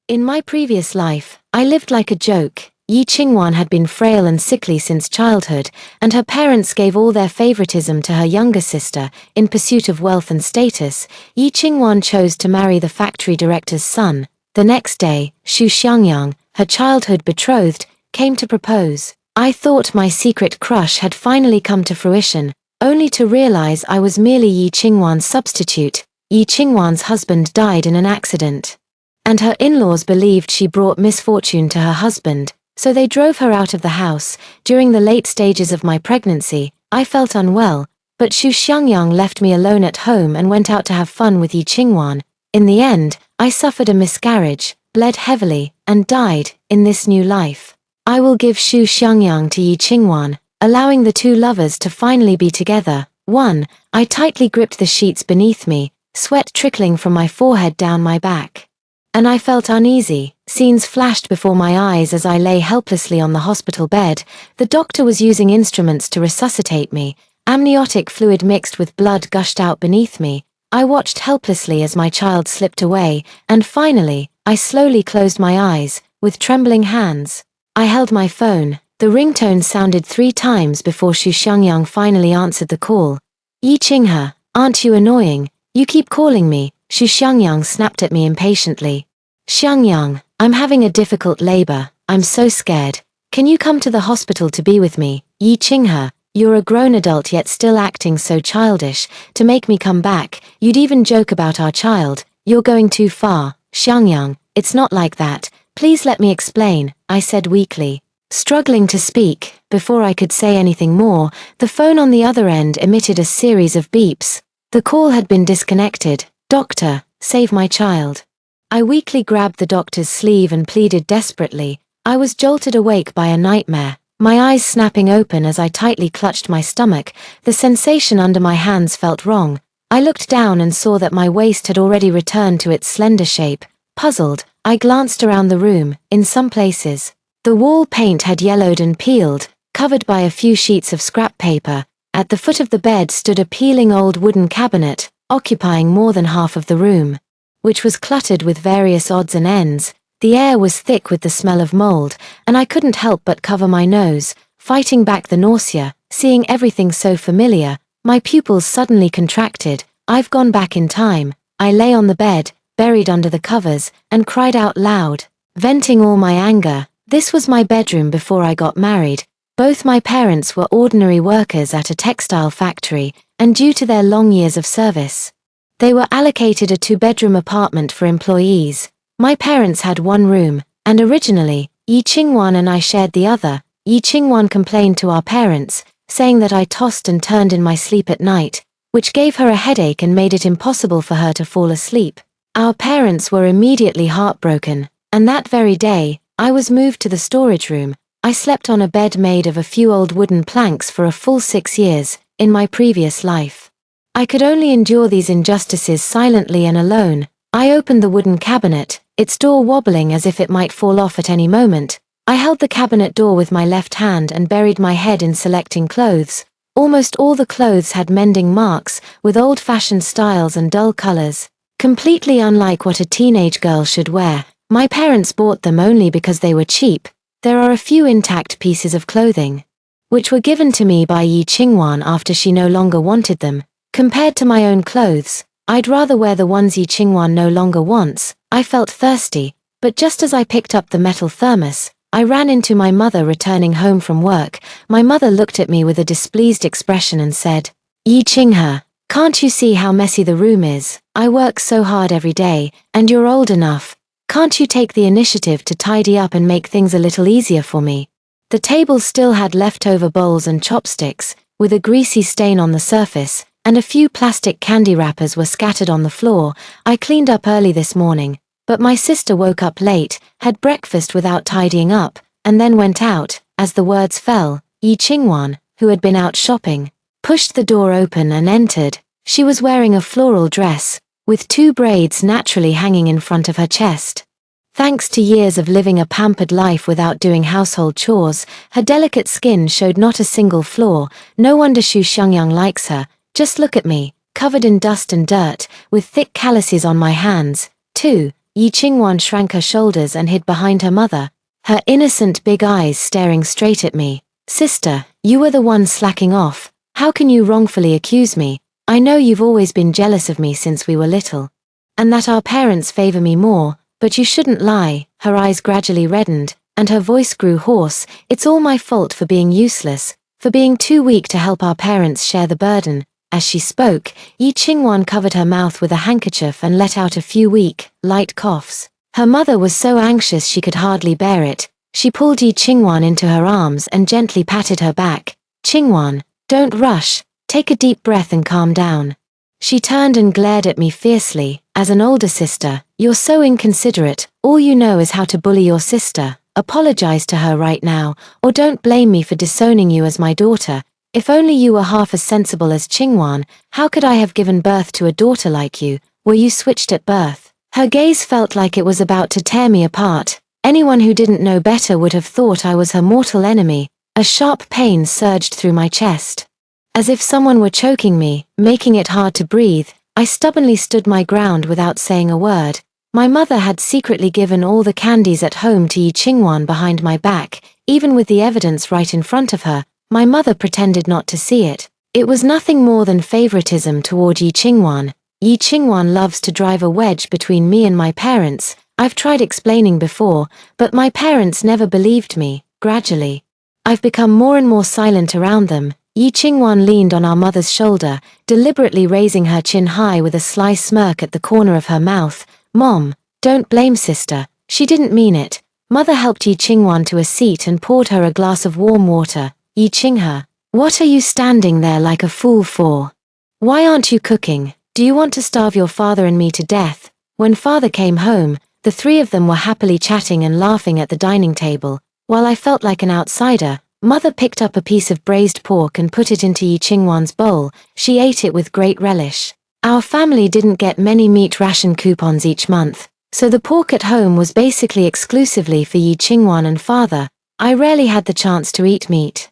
In my previous life, I lived like a joke. Yi Qingwan had been frail and sickly since childhood, and her parents gave all their favoritism to her younger sister. In pursuit of wealth and status, Yi Qingwan chose to marry the factory director's son. The next day, Xu Xiangyang, her childhood betrothed, came to propose. I thought my secret crush had finally come to fruition, only to realize I was merely Yi Qingwan's substitute. Yi Qingwan's husband died in an accident, and her in-laws believed she brought misfortune to her husband, so they drove her out of the house. During the late stages of my pregnancy, I felt unwell, but Xu Xiangyang left me alone at home and went out to have fun with Yi Qingwan. In the end, I suffered a miscarriage, bled heavily, and died. In this new life, I will give Xu Xiangyang to Yi Qingwan, allowing the two lovers to finally be together. 1. I tightly gripped the sheets beneath me, sweat trickling from my forehead down my back, and I felt uneasy. Scenes flashed before my eyes as I lay helplessly on the hospital bed. The doctor was using instruments to resuscitate me. Amniotic fluid mixed with blood gushed out beneath me. I watched helplessly as my child slipped away, and finally, I slowly closed my eyes. With trembling hands, I held my phone. The ringtone sounded 3 times before Xu Xiangyang finally answered the call. Yi Qinghe, aren't you annoying? You keep calling me. Xu Xiangyang snapped at me impatiently. Xiangyang, I'm having a difficult labor. I'm so scared. Can you come to the hospital to be with me? Yi Qinghe, you're a grown adult yet still acting so childish. To make me come back, you'd even joke about our child. You're going too far. Xiangyang, it's not like that. Please let me explain, I said weakly, struggling to speak. Before I could say anything more, the phone on the other end emitted a series of beeps. The call had been disconnected. Doctor, save my child. I weakly grabbed the doctor's sleeve and pleaded desperately. I was jolted awake by a nightmare, my eyes snapping open as I tightly clutched my stomach. The sensation under my hands felt wrong. I looked down and saw that my waist had already returned to its slender shape. Puzzled, I glanced around the room. In some places, the wall paint had yellowed and peeled, covered by a few sheets of scrap paper. At the foot of the bed stood a peeling old wooden cabinet, occupying more than half of the room, which was cluttered with various odds and ends. The air was thick with the smell of mold, and I couldn't help but cover my nose, fighting back the nausea. Seeing everything so familiar, my pupils suddenly contracted. I've gone back in time. I lay on the bed, buried under the covers, and cried out loud, venting all my anger. This was my bedroom before I got married. Both my parents were ordinary workers at a textile factory, and due to their long years of service, they were allocated a 2-bedroom apartment for employees. My parents had 1 room, and originally, Yi Qingwan and I shared the other. Yi Qingwan complained to our parents, saying that I tossed and turned in my sleep at night, which gave her a headache and made it impossible for her to fall asleep. Our parents were immediately heartbroken, and that very day, I was moved to the storage room. I slept on a bed made of a few old wooden planks for a full 6 years. In my previous life, I could only endure these injustices silently and alone. I opened the wooden cabinet, its door wobbling as if it might fall off at any moment. I held the cabinet door with my left hand and buried my head in selecting clothes. Almost all the clothes had mending marks, with old-fashioned styles and dull colors, completely unlike what a teenage girl should wear. My parents bought them only because they were cheap. There are a few intact pieces of clothing, which were given to me by Yi Qingwan after she no longer wanted them. Compared to my own clothes, I'd rather wear the ones Yi Qingwan no longer wants. I felt thirsty, but just as I picked up the metal thermos, I ran into my mother returning home from work. My mother looked at me with a displeased expression and said, Yi Qinghe, can't you see how messy the room is? I work so hard every day, and you're old enough. Can't you take the initiative to tidy up and make things a little easier for me? The table still had leftover bowls and chopsticks, with a greasy stain on the surface, and a few plastic candy wrappers were scattered on the floor. I cleaned up early this morning, but my sister woke up late, had breakfast without tidying up, and then went out. As the words fell, Yi Qingwan, who had been out shopping, pushed the door open and entered. She was wearing a floral dress, with 2 braids naturally hanging in front of her chest. Thanks to years of living a pampered life without doing household chores, her delicate skin showed not a single flaw. No wonder Xu Xiangyang likes her. Just look at me, covered in dust and dirt, with thick calluses on my hands. 2. Yi Qingwan shrank her shoulders and hid behind her mother, her innocent big eyes staring straight at me. Sister, you were the one slacking off. How can you wrongfully accuse me? I know you've always been jealous of me since we were little. And that our parents favor me more, but you shouldn't lie. Her eyes gradually reddened, and her voice grew hoarse. It's all my fault for being useless, for being too weak to help our parents share the burden. As she spoke, Yi Qingwan covered her mouth with a handkerchief and let out a few weak, light coughs. Her mother was so anxious she could hardly bear it. She pulled Yi Qingwan into her arms and gently patted her back. Qingwan, don't rush, take a deep breath and calm down. She turned and glared at me fiercely. As an older sister, you're so inconsiderate. All you know is how to bully your sister. Apologize to her right now, or don't blame me for disowning you as my daughter. If only you were half as sensible as Qingwan, how could I have given birth to a daughter like you? Were you switched at birth? Her gaze felt like it was about to tear me apart. Anyone who didn't know better would have thought I was her mortal enemy. A sharp pain surged through my chest. As if someone were choking me, making it hard to breathe, I stubbornly stood my ground without saying a word. My mother had secretly given all the candies at home to Yi Qingwan behind my back, even with the evidence right in front of her. My mother pretended not to see it. It was nothing more than favoritism toward Yi Qingwan. Yi Qingwan loves to drive a wedge between me and my parents. I've tried explaining before, but my parents never believed me. Gradually, I've become more and more silent around them. Yi Qingwan leaned on our mother's shoulder, deliberately raising her chin high with a sly smirk at the corner of her mouth. Mom, don't blame sister. She didn't mean it. Mother helped Yi Qingwan to a seat and poured her a glass of warm water. Yi Qinghe, what are you standing there like a fool for? Why aren't you cooking? Do you want to starve your father and me to death? When father came home, the three of them were happily chatting and laughing at the dining table. While I felt like an outsider, mother picked up a piece of braised pork and put it into Yi Qingwan's bowl. She ate it with great relish. Our family didn't get many meat ration coupons each month, so the pork at home was basically exclusively for Yi Qingwan and father. I rarely had the chance to eat meat.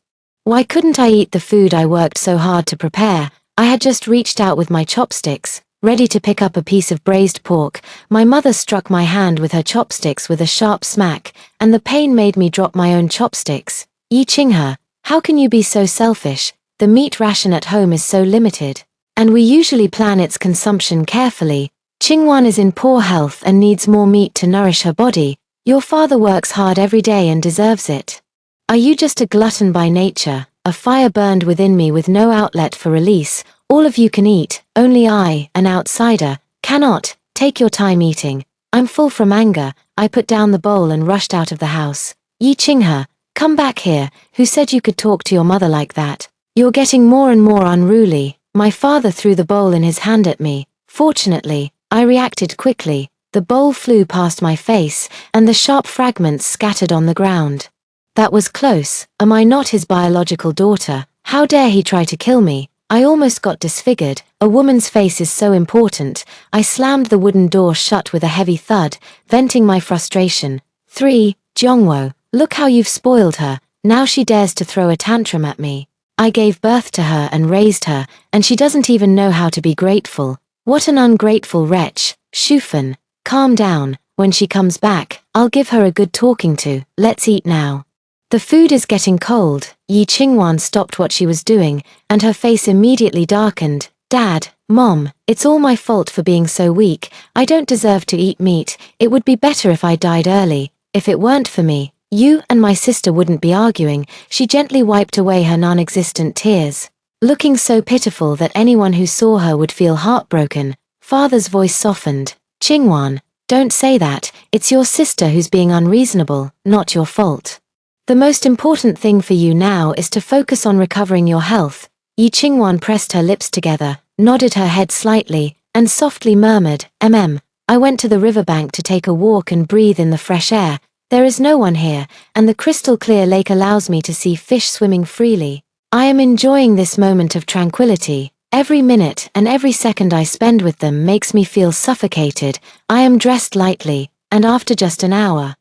Why couldn't I eat the food I worked so hard to prepare? I had just reached out with my chopsticks, ready to pick up a piece of braised pork. My mother struck my hand with her chopsticks with a sharp smack, and the pain made me drop my own chopsticks. Yi Qinghe, how can you be so selfish? The meat ration at home is so limited, and we usually plan its consumption carefully. Qingwan is in poor health and needs more meat to nourish her body. Your father works hard every day and deserves it. Are you just a glutton by nature? A fire burned within me with no outlet for release. All of you can eat, only I, an outsider, cannot. Take your time eating. I'm full from anger. I put down the bowl and rushed out of the house. Yi Qinghe, come back here. Who said you could talk to your mother like that? You're getting more and more unruly. My father threw the bowl in his hand at me. Fortunately, I reacted quickly. The bowl flew past my face, and the sharp fragments scattered on the ground. That was close. Am I not his biological daughter? How dare he try to kill me? I almost got disfigured. A woman's face is so important. I slammed the wooden door shut with a heavy thud, venting my frustration. 3. Jongwo, look how you've spoiled her. Now she dares to throw a tantrum at me. I gave birth to her and raised her, and she doesn't even know how to be grateful. What an ungrateful wretch. Shufan, calm down. When she comes back, I'll give her a good talking to. Let's eat now. The food is getting cold. Yi Qingwan stopped what she was doing, and her face immediately darkened. Dad, Mom, it's all my fault for being so weak. I don't deserve to eat meat. It would be better if I died early. If it weren't for me, you and my sister wouldn't be arguing. She gently wiped away her non-existent tears, looking so pitiful that anyone who saw her would feel heartbroken. Father's voice softened. Qingwan, don't say that. It's your sister who's being unreasonable, not your fault. The most important thing for you now is to focus on recovering your health. Yi Qingwan pressed her lips together, nodded her head slightly, and softly murmured, I went to the riverbank to take a walk and breathe in the fresh air. There is no one here, and the crystal-clear lake allows me to see fish swimming freely. I am enjoying this moment of tranquility. Every minute and every second I spend with them makes me feel suffocated. I am dressed lightly, and after just an hour,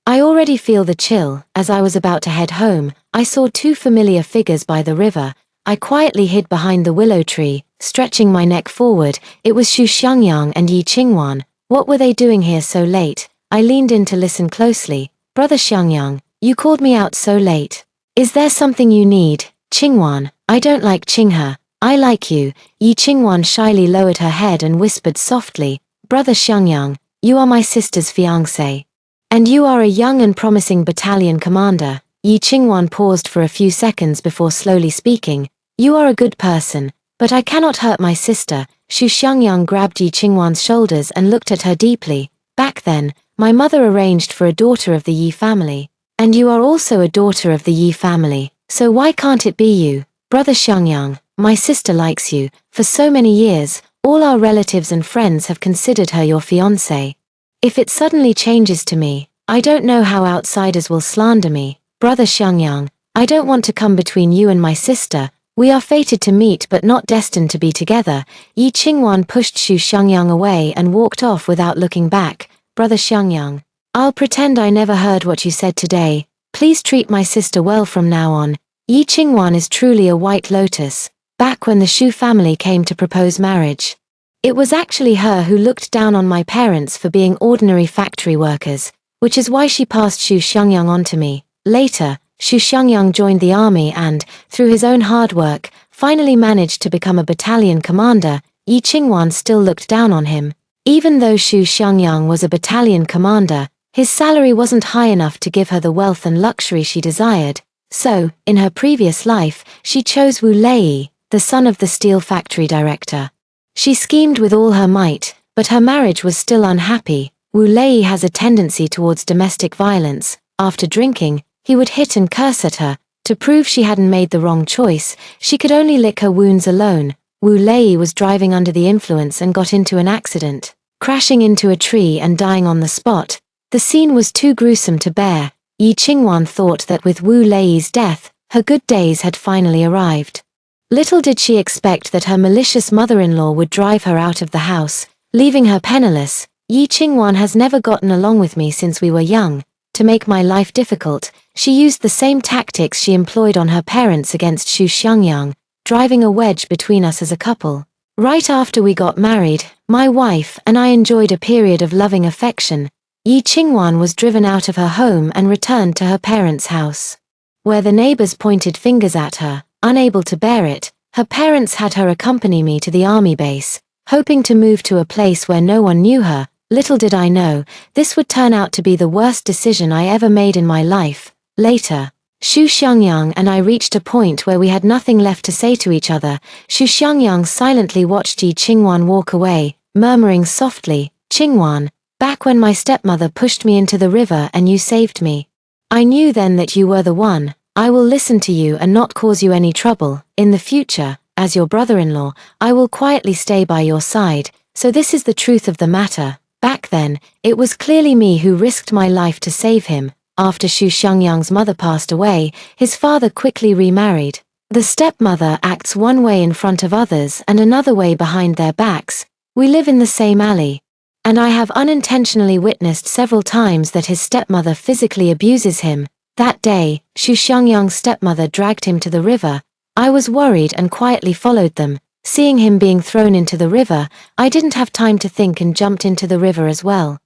I already feel the chill. As I was about to head home, I saw two familiar figures by the river. I quietly hid behind the willow tree, stretching my neck forward. It was Xu Xiangyang and Yi Qingwan. What were they doing here so late? I leaned in to listen closely. Brother Xiangyang, you called me out so late. Is there something you need? Qingwan, I don't like Qinghe. I like you. Yi Qingwan shyly lowered her head and whispered softly, Brother Xiangyang, you are my sister's fiancé. And you are a young and promising battalion commander. Yi Qingwan paused for a few seconds before slowly speaking. You are a good person, but I cannot hurt my sister. Xu Xiangyang grabbed Yi Qingwan's shoulders and looked at her deeply. Back then, my mother arranged for a daughter of the Yi family. And you are also a daughter of the Yi family, so why can't it be you? Brother Xiangyang, my sister likes you. For so many years, all our relatives and friends have considered her your fiancé. If it suddenly changes to me, I don't know how outsiders will slander me. Brother Xiangyang, I don't want to come between you and my sister. We are fated to meet but not destined to be together. Yi Qingwan pushed Xu Xiangyang away and walked off without looking back. Brother Xiangyang, I'll pretend I never heard what you said today. Please treat my sister well from now on. Yi Qingwan is truly a white lotus. Back when the Xu family came to propose marriage, it was actually her who looked down on my parents for being ordinary factory workers, which is why she passed Xu Xiangyang on to me. Later, Xu Xiangyang joined the army and, through his own hard work, finally managed to become a battalion commander. Yi Qingwan still looked down on him. Even though Xu Xiangyang was a battalion commander, his salary wasn't high enough to give her the wealth and luxury she desired. So, in her previous life, she chose Wu Lei, the son of the steel factory director. She schemed with all her might, but her marriage was still unhappy. Wu Lei has a tendency towards domestic violence. After drinking, he would hit and curse at her. To prove she hadn't made the wrong choice, she could only lick her wounds alone. Wu Lei was driving under the influence and got into an accident, crashing into a tree and dying on the spot. The scene was too gruesome to bear. Yi Qingwan thought that with Wu Lei's death, her good days had finally arrived. Little did she expect that her malicious mother-in-law would drive her out of the house, leaving her penniless. Yi Qingwan has never gotten along with me since we were young. To make my life difficult, she used the same tactics she employed on her parents against Xu Xiangyang, driving a wedge between us as a couple. Right after we got married, my wife and I enjoyed a period of loving affection. Yi Qingwan was driven out of her home and returned to her parents' house, where the neighbors pointed fingers at her. Unable to bear it, her parents had her accompany me to the army base, hoping to move to a place where no one knew her. Little did I know, this would turn out to be the worst decision I ever made in my life. Later, Xu Xiangyang and I reached a point where we had nothing left to say to each other. Xu Xiangyang silently watched Yi Qingwan walk away, murmuring softly, Qingwan, back when my stepmother pushed me into the river and you saved me. I knew then that you were the one. I will listen to you and not cause you any trouble. In the future, as your brother-in-law, I will quietly stay by your side. So this is the truth of the matter. Back then, it was clearly me who risked my life to save him. After Xu Xiangyang's mother passed away, his father quickly remarried. The stepmother acts one way in front of others and another way behind their backs. We live in the same alley, and I have unintentionally witnessed several times that his stepmother physically abuses him. That day, Xu Xiangyang's stepmother dragged him to the river. I was worried and quietly followed them. Seeing him being thrown into the river, I didn't have time to think and jumped into the river as well.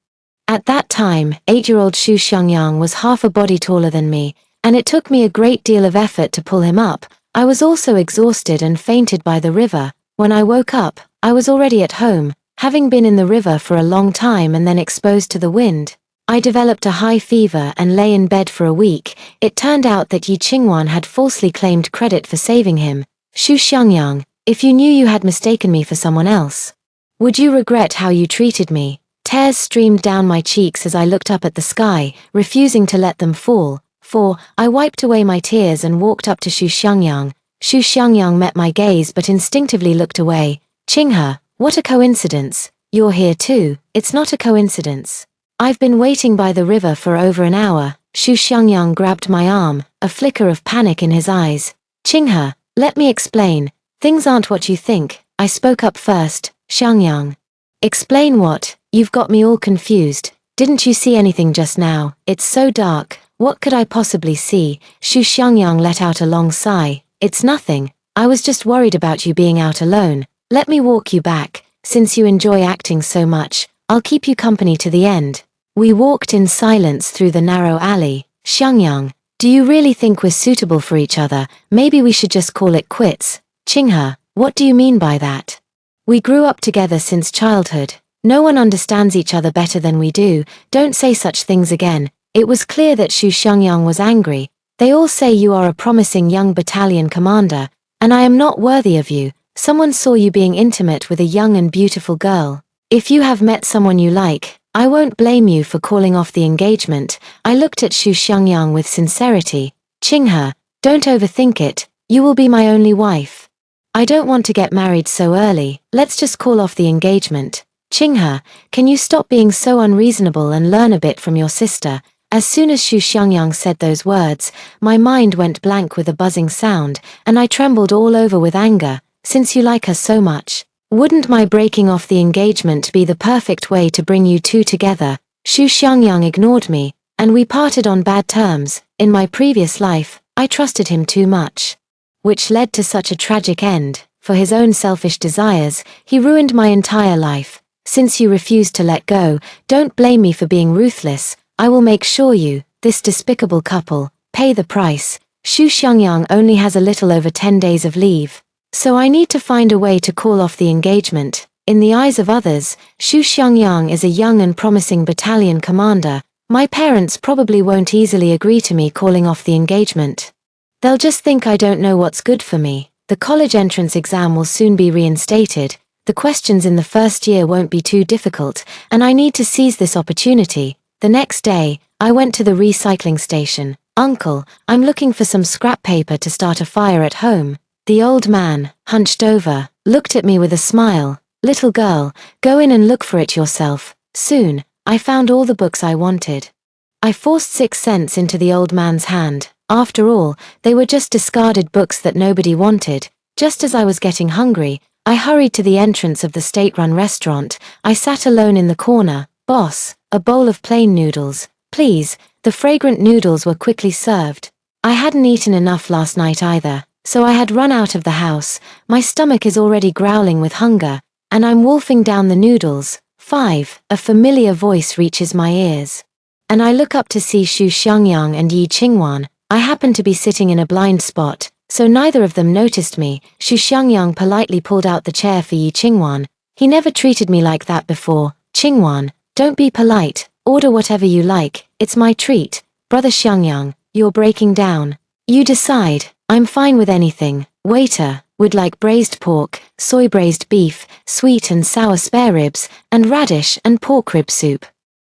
At that time, 8-year-old Xu Xiangyang was half a body taller than me, and it took me a great deal of effort to pull him up. I was also exhausted and fainted by the river. When I woke up, I was already at home, having been in the river for a long time and then exposed to the wind. I developed a high fever and lay in bed for a week. It turned out that Yi Qingwan had falsely claimed credit for saving him. Xu Xiangyang, if you knew you had mistaken me for someone else, would you regret how you treated me? Tears streamed down my cheeks as I looked up at the sky, refusing to let them fall. I wiped away my tears and walked up to Xu Xiangyang. Xu Xiangyang met my gaze but instinctively looked away. Qinghe, what a coincidence. You're here too. It's not a coincidence. I've been waiting by the river for over an hour. Xu Xiangyang grabbed my arm, a flicker of panic in his eyes. Qinghe, let me explain. Things aren't what you think. I spoke up first. Xiangyang. Explain what? You've got me all confused. Didn't you see anything just now? It's so dark. What could I possibly see? Xu Xiangyang let out a long sigh. It's nothing. I was just worried about you being out alone. Let me walk you back. Since you enjoy acting so much, I'll keep you company to the end. We walked in silence through the narrow alley. Xiangyang, do you really think we're suitable for each other? Maybe we should just call it quits. Qinghe, what do you mean by that? We grew up together since childhood. No one understands each other better than we do. Don't say such things again. It was clear that Xu Xiangyang was angry. They all say you are a promising young battalion commander, and I am not worthy of you. Someone saw you being intimate with a young and beautiful girl. If you have met someone you like, I won't blame you for calling off the engagement. I looked at Xu Xiangyang with sincerity. Qinghe, don't overthink it. You will be my only wife. I don't want to get married so early. Let's just call off the engagement. Qinghe, can you stop being so unreasonable and learn a bit from your sister? As soon as Xu Xiangyang said those words, my mind went blank with a buzzing sound, and I trembled all over with anger. Since you like her so much, wouldn't my breaking off the engagement be the perfect way to bring you two together? Xu Xiangyang ignored me, and we parted on bad terms. In my previous life, I trusted him too much, which led to such a tragic end. For his own selfish desires, he ruined my entire life. Since you refused to let go, don't blame me for being ruthless. I will make sure you, this despicable couple, pay the price. Xu Xiangyang only has a little over 10 days of leave, so I need to find a way to call off the engagement. In the eyes of others, Xu Xiangyang is a young and promising battalion commander. My parents probably won't easily agree to me calling off the engagement. They'll just think I don't know what's good for me. The college entrance exam will soon be reinstated. The questions in the first year won't be too difficult, and I need to seize this opportunity. The next day, I went to the recycling station. Uncle, I'm looking for some scrap paper to start a fire at home. The old man, hunched over, looked at me with a smile. Little girl, go in and look for it yourself. Soon, I found all the books I wanted. I forced 6 cents into the old man's hand. After all, they were just discarded books that nobody wanted. Just as I was getting hungry, I hurried to the entrance of the state-run restaurant. I sat alone in the corner. Boss, a bowl of plain noodles, please. The fragrant noodles were quickly served. I hadn't eaten enough last night either, so I had run out of the house. My stomach is already growling with hunger, and I'm wolfing down the noodles. 5. A familiar voice reaches my ears, and I look up to see Xu Xiangyang and Yi Qingwan. I happened to be sitting in a blind spot, so neither of them noticed me. Xu Xiangyang politely pulled out the chair for Yi Qingwan. He never treated me like that before. Qingwan, don't be polite. Order whatever you like. It's my treat. Brother Xiangyang, you're breaking down. You decide. I'm fine with anything. Waiter, would like braised pork, soy braised beef, sweet and sour spare ribs, and radish and pork rib soup.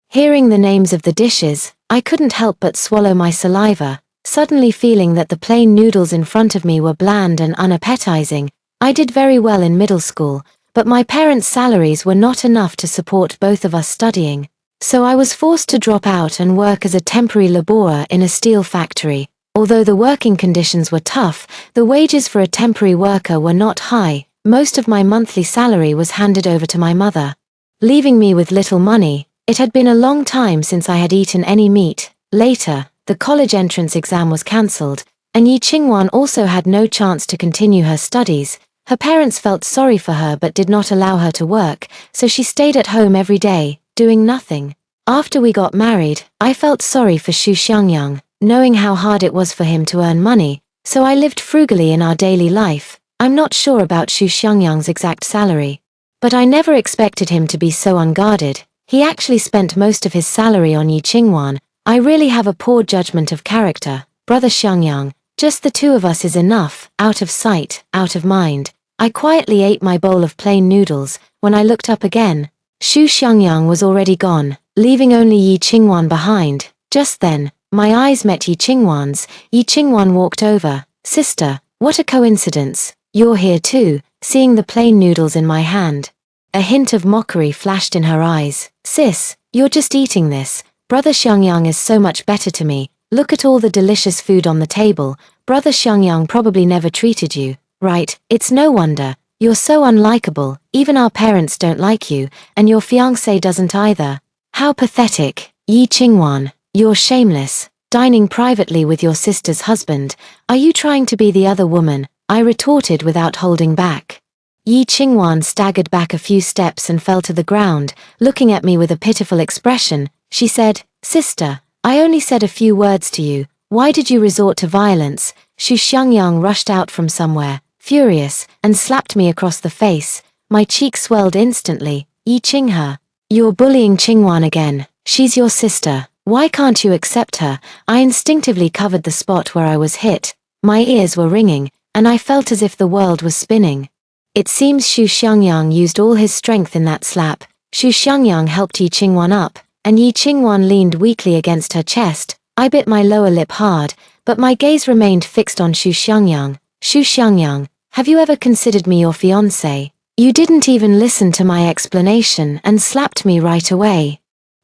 Hearing the names of the dishes, I couldn't help but swallow my saliva, suddenly feeling that the plain noodles in front of me were bland and unappetizing. I did very well in middle school, but my parents' salaries were not enough to support both of us studying, so I was forced to drop out and work as a temporary laborer in a steel factory. Although the working conditions were tough, the wages for a temporary worker were not high. Most of my monthly salary was handed over to my mother, leaving me with little money. It had been a long time since I had eaten any meat. Later, the college entrance exam was cancelled, and Yi Qingwan also had no chance to continue her studies. Her parents felt sorry for her but did not allow her to work, so she stayed at home every day, doing nothing. After we got married, I felt sorry for Xu Xiangyang, knowing how hard it was for him to earn money, so I lived frugally in our daily life. I'm not sure about Xu Xiangyang's exact salary, but I never expected him to be so unguarded. He actually spent most of his salary on Yi Qingwan. I really have a poor judgment of character. Brother Xiangyang, just the two of us is enough, out of sight, out of mind. I quietly ate my bowl of plain noodles. When I looked up again, Xu Xiangyang was already gone, leaving only Yi Qingwan behind. Just then, my eyes met Yi Qingwan's. Yi Qingwan walked over. Sister, what a coincidence. You're here too, seeing the plain noodles in my hand. A hint of mockery flashed in her eyes. Sis, you're just eating this. Brother Xiangyang is so much better to me. Look at all the delicious food on the table. Brother Xiangyang probably never treated you right. It's no wonder. You're so unlikable. Even our parents don't like you, and your fiancé doesn't either. How pathetic. Yi Qingwan, you're shameless. Dining privately with your sister's husband. Are you trying to be the other woman? I retorted without holding back. Yi Qingwan staggered back a few steps and fell to the ground, looking at me with a pitiful expression. She said, "Sister, I only said a few words to you. Why did you resort to violence?" Xu Xiangyang rushed out from somewhere, furious, and slapped me across the face. My cheek swelled instantly. "Yi Qinghe, you're bullying Qingwan again. She's your sister. Why can't you accept her?" I instinctively covered the spot where I was hit. My ears were ringing, and I felt as if the world was spinning. It seems Xu Xiangyang used all his strength in that slap. Xu Xiangyang helped Yi Qingwan up, and Yi Qingwan leaned weakly against her chest. I bit my lower lip hard, but my gaze remained fixed on Xu Xiangyang. "Xu Xiangyang, have you ever considered me your fiancé? You didn't even listen to my explanation and slapped me right away."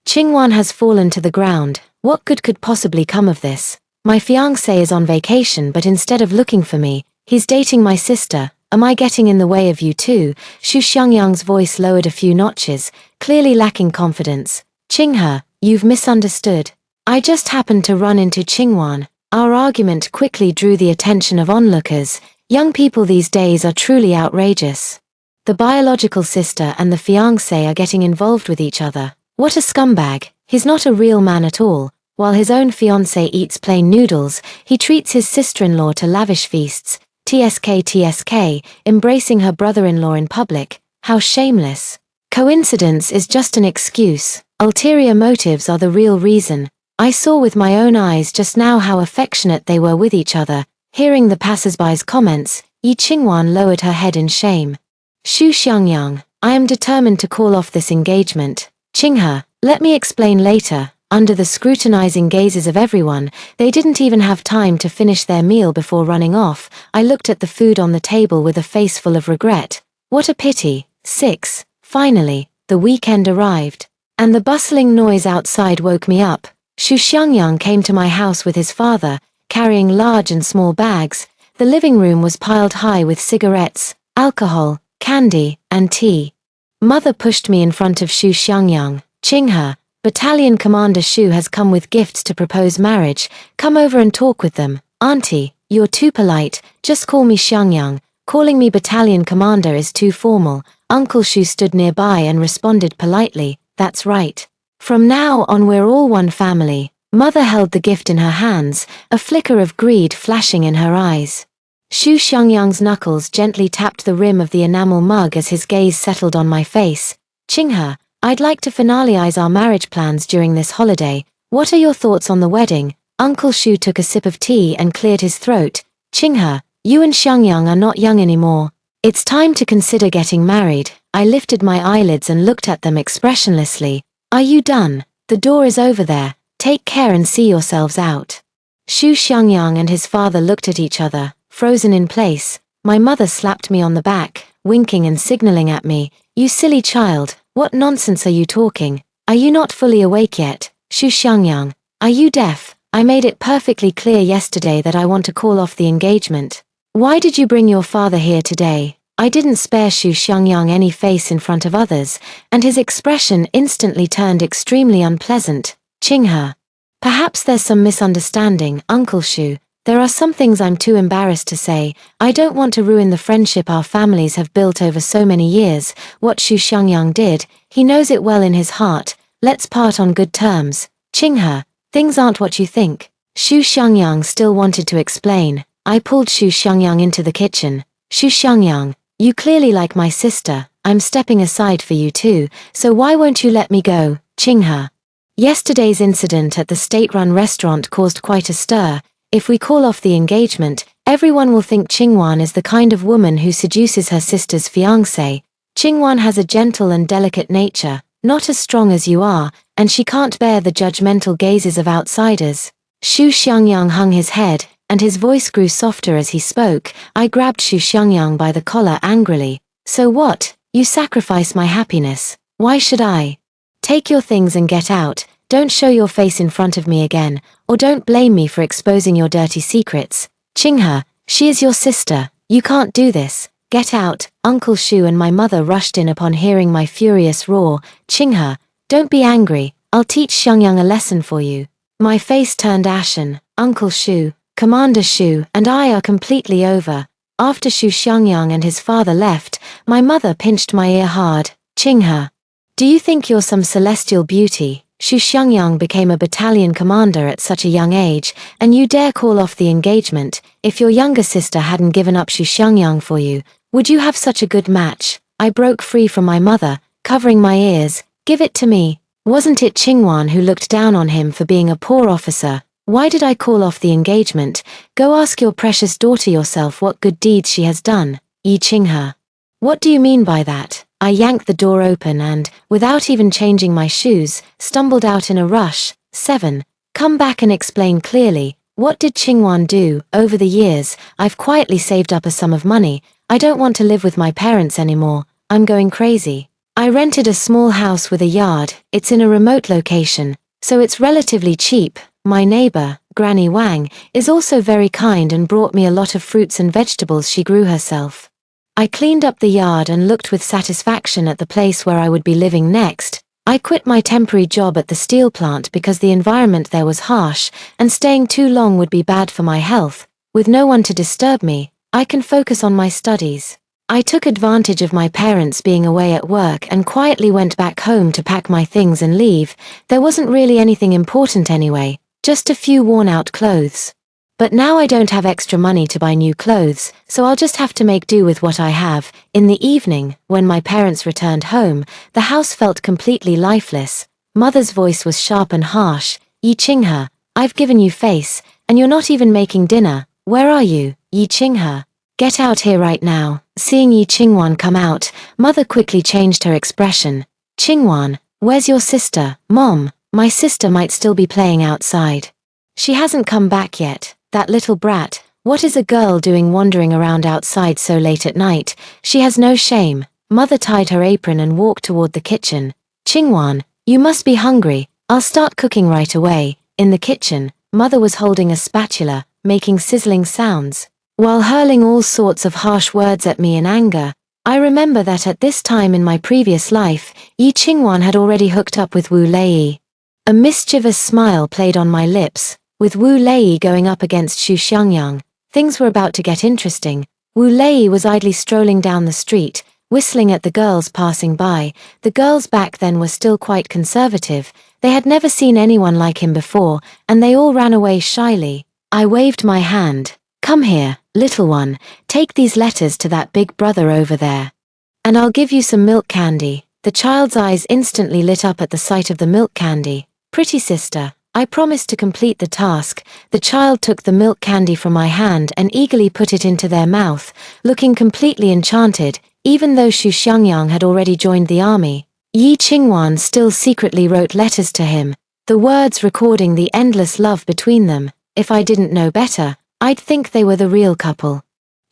Qingwan has fallen to the ground. What good could possibly come of this? My fiancé is on vacation, but instead of looking for me, he's dating my sister. Am I getting in the way of you too? Xu Xiangyang's voice lowered a few notches, clearly lacking confidence. "Qinghe, you've misunderstood. I just happened to run into Qingwan." Our argument quickly drew the attention of onlookers. Young people these days are truly outrageous. The biological sister and the fiancé are getting involved with each other. What a scumbag. He's not a real man at all. While his own fiancé eats plain noodles, he treats his sister-in-law to lavish feasts. TSK, embracing her brother-in-law in public. How shameless. Coincidence is just an excuse. Ulterior motives are the real reason. I saw with my own eyes just now how affectionate they were with each other. Hearing the passers-by's comments, Yi Qingwan lowered her head in shame. "Xu Xiangyang, I am determined to call off this engagement. Qinghe, let me explain later." Under the scrutinizing gazes of everyone, they didn't even have time to finish their meal before running off. I looked at the food on the table with a face full of regret. What a pity. 6. Finally, the weekend arrived. And the bustling noise outside woke me up. Xu Xiangyang came to my house with his father, carrying large and small bags. The living room was piled high with cigarettes, alcohol, candy, and tea. Mother pushed me in front of Xu Xiangyang. "Qinghe, Battalion Commander Xu has come with gifts to propose marriage. Come over and talk with them." "Auntie, you're too polite. Just call me Xiangyang. Calling me Battalion Commander is too formal." Uncle Xu stood nearby and responded politely, "That's right. From now on we're all one family." Mother held the gift in her hands, a flicker of greed flashing in her eyes. Xu Xiangyang's knuckles gently tapped the rim of the enamel mug as his gaze settled on my face. "Qinghe, I'd like to finalize our marriage plans during this holiday. What are your thoughts on the wedding?" Uncle Xu took a sip of tea and cleared his throat. "Qinghe, you and Xiangyang are not young anymore. It's time to consider getting married." I lifted my eyelids and looked at them expressionlessly. "Are you done? The door is over there. Take care and see yourselves out." Xu Xiangyang and his father looked at each other, frozen in place. My mother slapped me on the back, winking and signaling at me. "You silly child. What nonsense are you talking? Are you not fully awake yet? Xu Xiangyang, are you deaf? I made it perfectly clear yesterday that I want to call off the engagement. Why did you bring your father here today?" I didn't spare Xu Xiangyang any face in front of others, and his expression instantly turned extremely unpleasant. "Qinghe, perhaps there's some misunderstanding, Uncle Xu. There are some things I'm too embarrassed to say. I don't want to ruin the friendship our families have built over so many years." What Xu Xiangyang did, he knows it well in his heart. Let's part on good terms. "Qinghe, things aren't what you think." Xu Xiangyang still wanted to explain. I pulled Xu Xiangyang into the kitchen. "Xu Xiangyang, you clearly like my sister. I'm stepping aside for you too, so why won't you let me go?" "Qinghe, yesterday's incident at the state-run restaurant caused quite a stir. If we call off the engagement, everyone will think Qingwan is the kind of woman who seduces her sister's fiancé. Qingwan has a gentle and delicate nature, not as strong as you are, and she can't bear the judgmental gazes of outsiders." Xu Xiangyang hung his head, and his voice grew softer as he spoke. I grabbed Xu Xiangyang by the collar angrily. "So what? You sacrifice my happiness. Why should I? Take your things and get out. Don't show your face in front of me again, or don't blame me for exposing your dirty secrets. Qinghe, she is your sister. You can't do this. Get out." Uncle Xu and my mother rushed in upon hearing my furious roar. "Qinghe, don't be angry. I'll teach Xiangyang a lesson for you." My face turned ashen. Uncle Xu, Commander Xu, and I are completely over. After Xu Xiangyang and his father left, my mother pinched my ear hard. Qinghe. Do you think you're some celestial beauty? Xu Xiangyang became a battalion commander at such a young age, and you dare call off the engagement. If your younger sister hadn't given up Xu Xiangyang for you, would you have such a good match? I broke free from my mother, covering my ears. Give it to me. Wasn't it Qingwan who looked down on him for being a poor officer? Why did I call off the engagement? Go ask your precious daughter yourself what good deeds she has done. Yi Qinghe. What do you mean by that? I yanked the door open and, without even changing my shoes, stumbled out in a rush. 7. Come back and explain clearly. What did Qingwan do? Over the years, I've quietly saved up a sum of money. I don't want to live with my parents anymore. I'm going crazy. I rented a small house with a yard. It's in a remote location, so it's relatively cheap. My neighbor, Granny Wang, is also very kind and brought me a lot of fruits and vegetables she grew herself. I cleaned up the yard and looked with satisfaction at the place where I would be living next. I quit my temporary job at the steel plant because the environment there was harsh, and staying too long would be bad for my health. With no one to disturb me, I can focus on my studies. I took advantage of my parents being away at work and quietly went back home to pack my things and leave. There wasn't really anything important anyway, just a few worn-out clothes. But now I don't have extra money to buy new clothes, so I'll just have to make do with what I have. In the evening, when my parents returned home, the house felt completely lifeless. Mother's voice was sharp and harsh. Yi Qinghe, I've given you face, and you're not even making dinner. Where are you, Yi Qinghe? Get out here right now. Seeing Yi Qingwan come out, Mother quickly changed her expression. Qingwan, where's your sister? Mom, my sister might still be playing outside. She hasn't come back yet. That little brat. What is a girl doing wandering around outside so late at night? She has no shame. Mother tied her apron and walked toward the kitchen. Qingwan, you must be hungry. I'll start cooking right away. In the kitchen, Mother was holding a spatula, making sizzling sounds, while hurling all sorts of harsh words at me in anger. I remember that at this time in my previous life, Yi Qingwan had already hooked up with Wu Lei. A mischievous smile played on my lips. With Wu Lei going up against Xu Xiangyang, things were about to get interesting. Wu Lei was idly strolling down the street, whistling at the girls passing by. The girls back then were still quite conservative. They had never seen anyone like him before, and they all ran away shyly. I waved my hand. Come here, little one, take these letters to that big brother over there. And I'll give you some milk candy. The child's eyes instantly lit up at the sight of the milk candy. Pretty sister, I promised to complete the task. The child took the milk candy from my hand and eagerly put it into their mouth, looking completely enchanted, even though Xu Xiangyang had already joined the army. Yi Qingwan still secretly wrote letters to him, the words recording the endless love between them. If I didn't know better, I'd think they were the real couple.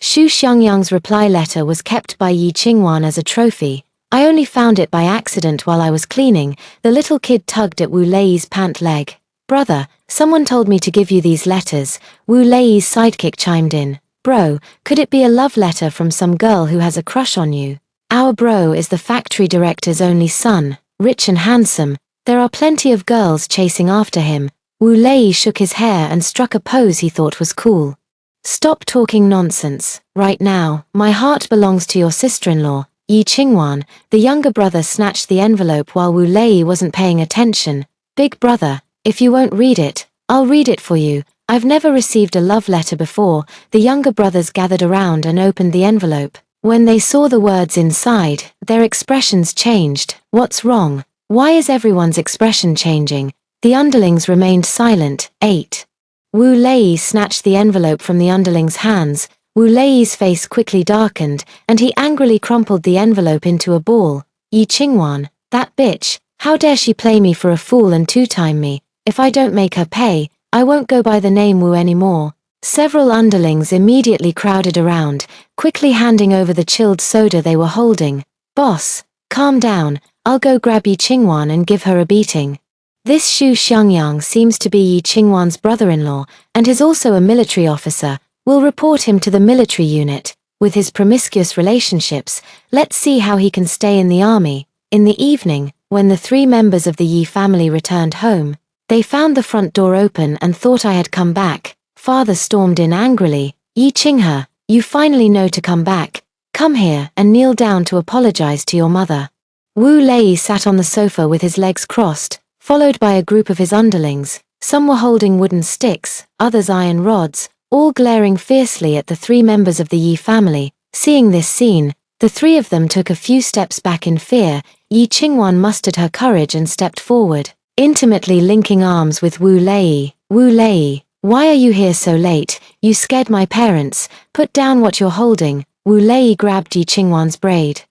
Xu Xiangyang's reply letter was kept by Yi Qingwan as a trophy. I only found it by accident while I was cleaning. The little kid tugged at Wu Lei's pant leg. Brother, someone told me to give you these letters. Wu Lei's sidekick chimed in. Bro, could it be a love letter from some girl who has a crush on you? Our bro is the factory director's only son, rich and handsome. There are plenty of girls chasing after him. Wu Lei shook his hair and struck a pose he thought was cool. Stop talking nonsense. Right now, my heart belongs to your sister-in-law, Yi Qingwan. The younger brother snatched the envelope while Wu Lei wasn't paying attention. Big brother, if you won't read it, I'll read it for you. I've never received a love letter before. The younger brothers gathered around and opened the envelope. When they saw the words inside, their expressions changed. What's wrong? Why is everyone's expression changing? The underlings remained silent. 8. Wu Lei snatched the envelope from the underling's hands. Wu Lei's face quickly darkened, and he angrily crumpled the envelope into a ball. Yi Qingwan, that bitch, how dare she play me for a fool and two-time me? If I don't make her pay, I won't go by the name Wu anymore. Several underlings immediately crowded around, quickly handing over the chilled soda they were holding. Boss, calm down, I'll go grab Yi Qingwan and give her a beating. This Xu Xiangyang seems to be Yi Qingwan's brother-in-law, and is also a military officer. We'll report him to the military unit. With his promiscuous relationships, let's see how he can stay in the army. In the evening, when the 3 members of the Yi family returned home, they found the front door open and thought I had come back. Father stormed in angrily. Yi Qinghe, You finally know to come back. Come here and kneel down to apologize to your mother." Wu Lei sat on the sofa with his legs crossed, followed by a group of his underlings. Some were holding wooden sticks, others iron rods, all glaring fiercely at the three members of the Yi family. Seeing this scene, the three of them took a few steps back in fear. Yi Qingwan mustered her courage and stepped forward, intimately linking arms with Wu Lei. "Wu Lei, why are you here so late? You scared my parents. Put down what you're holding." Wu Lei grabbed Yi Qingwan's braid,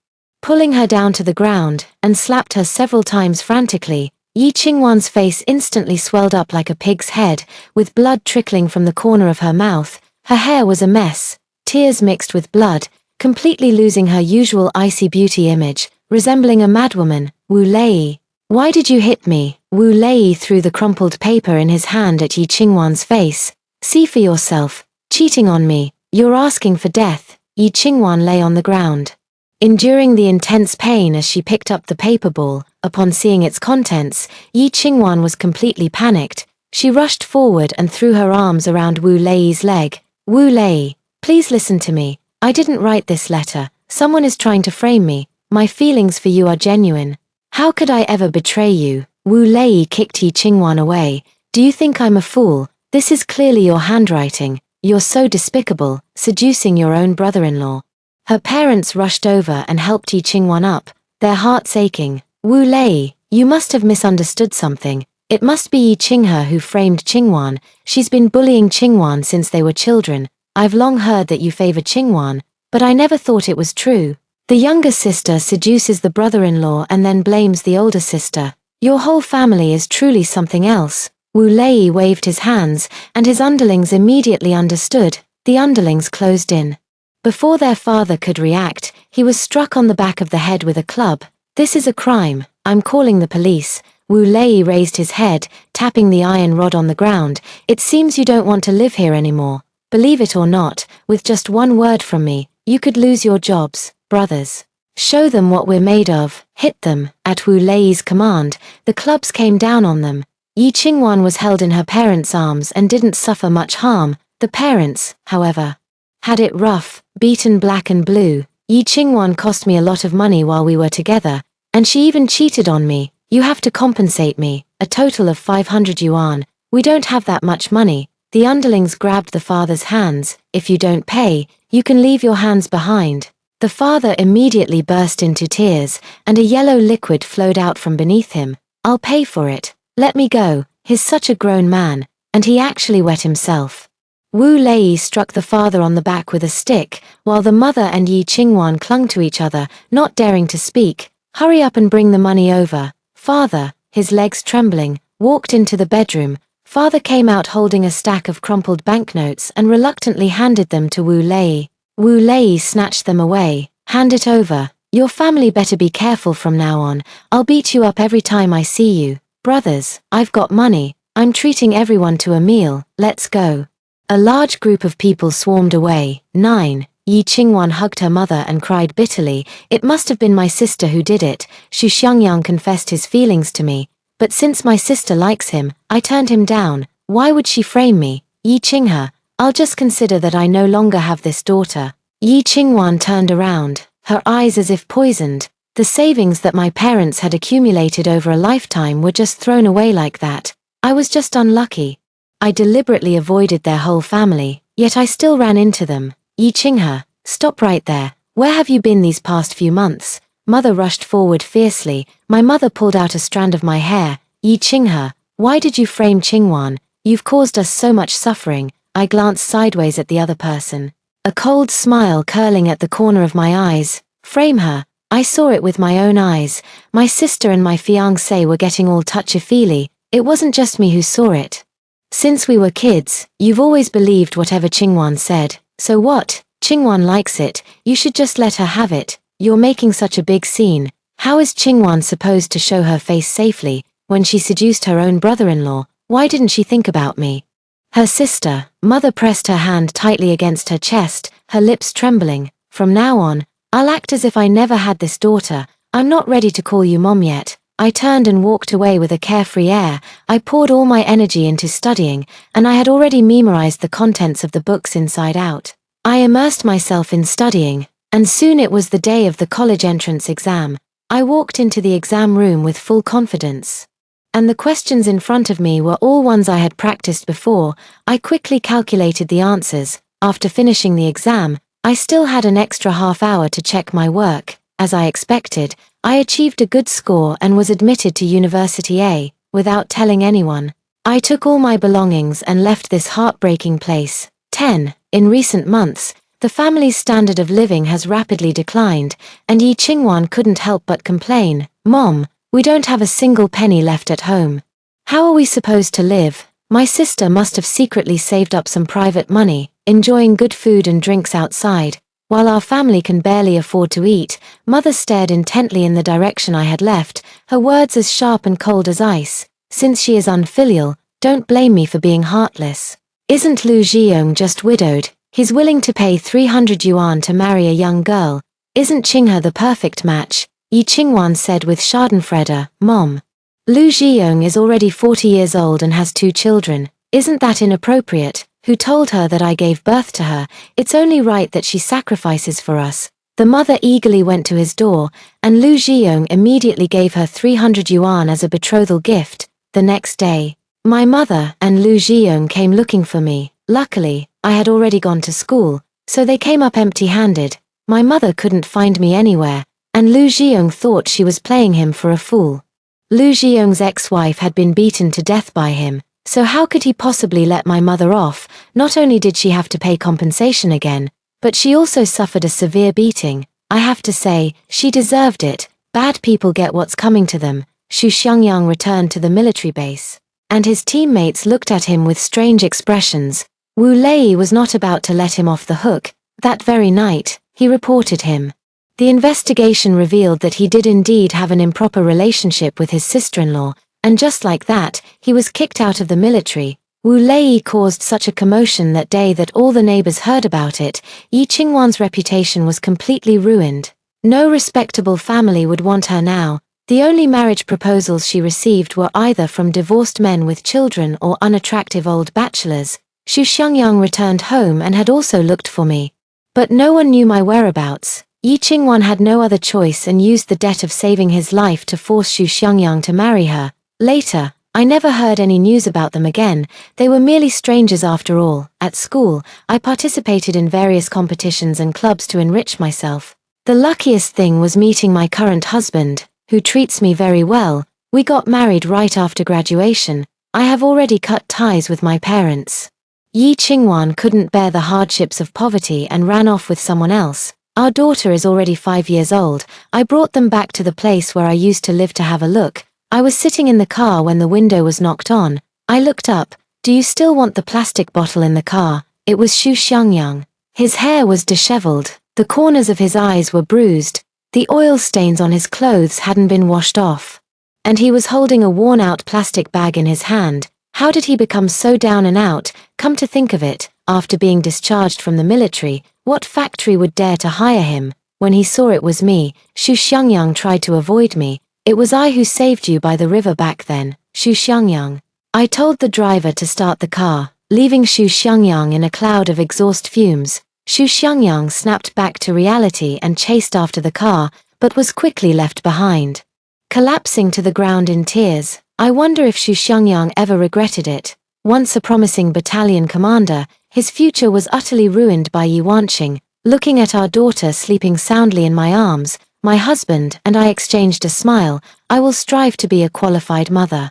pulling her down to the ground, and slapped her several times frantically. Yi Qingwan's face instantly swelled up like a pig's head, with blood trickling from the corner of her mouth. Her hair was a mess, tears mixed with blood, completely losing her usual icy beauty image, resembling a madwoman. "Wu Lei, why did you hit me?" Wu Lei threw the crumpled paper in his hand at Yi Qingwan's face. "See for yourself. Cheating on me. You're asking for death." Yi Qingwan lay on the ground, enduring the intense pain as she picked up the paper ball. Upon seeing its contents, Yi Qingwan was completely panicked. She rushed forward and threw her arms around Wu Lei's leg. "Wu Lei, please listen to me. I didn't write this letter. Someone is trying to frame me. My feelings for you are genuine. How could I ever betray you?" Wu Lei kicked Yi Qingwan away. "Do you think I'm a fool? This is clearly your handwriting. You're so despicable, seducing your own brother-in-law." Her parents rushed over and helped Yi Qingwan up, their hearts aching. "Wu Lei, you must have misunderstood something. It must be Yi Qinghe who framed Qingwan. She's been bullying Qingwan since they were children. I've long heard that you favor Qingwan, but I never thought it was true." The younger sister seduces the brother-in-law and then blames the older sister. "Your whole family is truly something else." Wu Lei waved his hands, and his underlings immediately understood. The underlings closed in. Before their father could react, he was struck on the back of the head with a club. "This is a crime. I'm calling the police." Wu Lei raised his head, tapping the iron rod on the ground. "It seems you don't want to live here anymore. Believe it or not, with just one word from me, you could lose your jobs. Brothers, show them what we're made of. Hit them." At Wu Lei's command, the clubs came down on them. Yi Qingwan was held in her parents' arms and didn't suffer much harm. The parents, however, had it rough, beaten black and blue. "Yi Qingwan cost me a lot of money while we were together, and she even cheated on me. You have to compensate me, a total of 500 yuan. We don't have that much money." The underlings grabbed the father's hands. "If you don't pay, you can leave your hands behind." The father immediately burst into tears, and a yellow liquid flowed out from beneath him. "I'll pay for it. Let me go. He's such a grown man." And he actually wet himself. Wu Lei struck the father on the back with a stick, while the mother and Yi Qingwan clung to each other, not daring to speak. "Hurry up and bring the money over." Father, his legs trembling, walked into the bedroom. Father came out holding a stack of crumpled banknotes and reluctantly handed them to Wu Lei. Wu Lei snatched them away. "Hand it over. Your family better be careful from now on. I'll beat you up every time I see you. Brothers, I've got money. I'm treating everyone to a meal. Let's go." A large group of people swarmed away. 9. Yi Qingwan hugged her mother and cried bitterly. "It must have been my sister who did it. Xu Xiangyang confessed his feelings to me. But since my sister likes him, I turned him down. Why would she frame me? Yi Qinghe, I'll just consider that I no longer have this daughter." Yi Qingwan turned around, her eyes as if poisoned. The savings that my parents had accumulated over a lifetime were just thrown away like that. I was just unlucky. I deliberately avoided their whole family, yet I still ran into them. "Yi Qinghe, stop right there. Where have you been these past few months?" Mother rushed forward fiercely. My mother pulled out a strand of my hair. "Yi Qinghe, why did you frame Qingwan? You've caused us so much suffering." I glanced sideways at the other person, a cold smile curling at the corner of my eyes. "Frame her? I saw it with my own eyes. My sister and my fiancé were getting all touchy-feely. It wasn't just me who saw it. Since we were kids, you've always believed whatever Qingwan said. So what? Qingwan likes it. You should just let her have it. You're making such a big scene. How is Qingwan supposed to show her face safely when she seduced her own brother-in-law? Why didn't she think about me?" Her sister, Mother pressed her hand tightly against her chest, her lips trembling. "From now on, I'll act as if I never had this daughter. I'm not ready to call you mom yet." I turned and walked away with a carefree air. I poured all my energy into studying, and I had already memorized the contents of the books inside out. I immersed myself in studying, and soon it was the day of the college entrance exam. I walked into the exam room with full confidence. And the questions in front of me were all ones I had practiced before. I quickly calculated the answers. After finishing the exam, I still had an extra half hour to check my work. As I expected, I achieved a good score and was admitted to University A, without telling anyone. I took all my belongings and left this heartbreaking place. 10. In recent months, the family's standard of living has rapidly declined, and Yi Qingwan couldn't help but complain, "Mom, we don't have a single penny left at home. How are we supposed to live?" My sister must have secretly saved up some private money, enjoying good food and drinks outside. While our family can barely afford to eat, Mother stared intently in the direction I had left, her words as sharp and cold as ice. "Since she is unfilial, don't blame me for being heartless. Isn't Lu Zhiyong just widowed? He's willing to pay 300 yuan to marry a young girl. Isn't Qinghe the perfect match?" Yi Qingwan said with schadenfreude. "Mom, Lu Zhiyong is already 40 years old and has 2 children. Isn't that inappropriate? Who told her that I gave birth to her? It's only right that she sacrifices for us." The mother eagerly went to his door, and Lu Zhiyong immediately gave her 300 yuan as a betrothal gift. The next day, my mother and Lu Zhiyong came looking for me. Luckily, I had already gone to school, so they came up empty-handed. My mother couldn't find me anywhere, and Lu Zhiyong thought she was playing him for a fool. Lu Zhiyong's ex-wife had been beaten to death by him, so how could he possibly let my mother off? Not only did she have to pay compensation again, but she also suffered a severe beating. I have to say, she deserved it. Bad people get what's coming to them. Xu Xiangyang returned to the military base, and his teammates looked at him with strange expressions. Wu Lei was not about to let him off the hook. That very night, he reported him. The investigation revealed that he did indeed have an improper relationship with his sister-in-law, and just like that, he was kicked out of the military. Wu Lei caused such a commotion that day that all the neighbors heard about it. Yi Qingwan's reputation was completely ruined. No respectable family would want her now. The only marriage proposals she received were either from divorced men with children or unattractive old bachelors. Xu Xiangyang returned home and had also looked for me. But no one knew my whereabouts. Yi Qingwan had no other choice and used the debt of saving his life to force Xu Xiangyang to marry her. Later, I never heard any news about them again. They were merely strangers after all. At school, I participated in various competitions and clubs to enrich myself. The luckiest thing was meeting my current husband, who treats me very well. We got married right after graduation. I have already cut ties with my parents. Yi Qingwan couldn't bear the hardships of poverty and ran off with someone else. Our daughter is already 5 years old. I brought them back to the place where I used to live to have a look. I was sitting in the car when the window was knocked on. I looked up. "Do you still want the plastic bottle in the car?" It was Xu Xiangyang. His hair was disheveled. The corners of his eyes were bruised. The oil stains on his clothes hadn't been washed off. And he was holding a worn-out plastic bag in his hand. How did he become so down and out? Come to think of it, after being discharged from the military, what factory would dare to hire him? When he saw it was me, Xu Xiangyang tried to avoid me. "It was I who saved you by the river back then, Xu Xiangyang." I told the driver to start the car, leaving Xu Xiangyang in a cloud of exhaust fumes. Xu Xiangyang snapped back to reality and chased after the car, but was quickly left behind. Collapsing to the ground in tears, I wonder if Xu Xiangyang ever regretted it. Once a promising battalion commander, his future was utterly ruined by Yi Wanqing. Looking at our daughter sleeping soundly in my arms, my husband and I exchanged a smile. "I will strive to be a qualified mother."